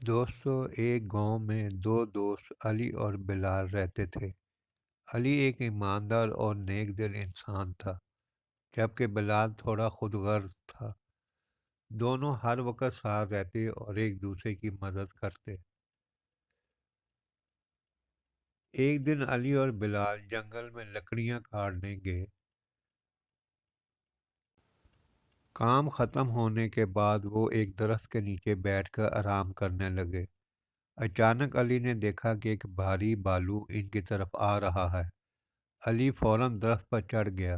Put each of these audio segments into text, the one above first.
دوستو، ایک گاؤں میں دو دوست علی اور بلال رہتے تھے۔ علی ایک ایماندار اور نیک دل انسان تھا، جبکہ بلال تھوڑا خود غرض تھا۔ دونوں ہر وقت ساتھ رہتے اور ایک دوسرے کی مدد کرتے۔ ایک دن علی اور بلال جنگل میں لکڑیاں کاٹنے گئے۔ کام ختم ہونے کے بعد وہ ایک درخت کے نیچے بیٹھ کر آرام کرنے لگے۔ اچانک علی نے دیکھا کہ ایک بھاری بالو ان کی طرف آ رہا ہے۔ علی فوراً درخت پر چڑھ گیا،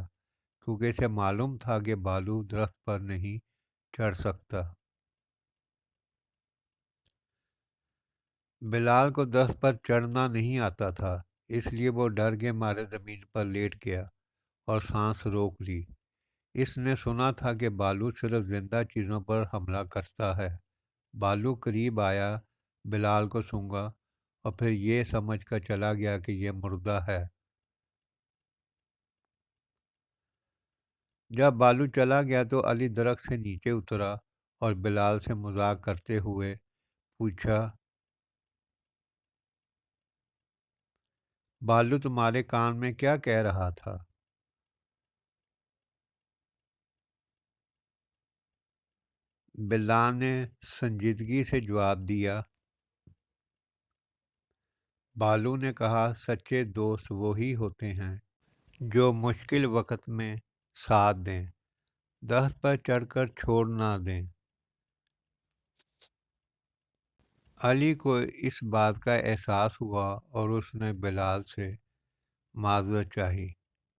کیونکہ اسے معلوم تھا کہ بالو درخت پر نہیں چڑھ سکتا۔ بلال کو درخت پر چڑھنا نہیں آتا تھا، اس لیے وہ ڈر کے مارے زمین پر لیٹ گیا اور سانس روک لی۔ اس نے سنا تھا کہ بالو صرف زندہ چیزوں پر حملہ کرتا ہے۔ بالو قریب آیا، بلال کو سونگھا اور پھر یہ سمجھ کر چلا گیا کہ یہ مردہ ہے۔ جب بالو چلا گیا تو علی درخت سے نیچے اترا اور بلال سے مذاق کرتے ہوئے پوچھا، بالو تمہارے کان میں کیا کہہ رہا تھا؟ بلال نے سنجیدگی سے جواب دیا، بالو نے کہا، سچے دوست وہی ہوتے ہیں جو مشکل وقت میں ساتھ دیں، درخت پر چڑھ کر چھوڑ نہ دیں۔ علی کو اس بات کا احساس ہوا اور اس نے بلال سے معذرت چاہی۔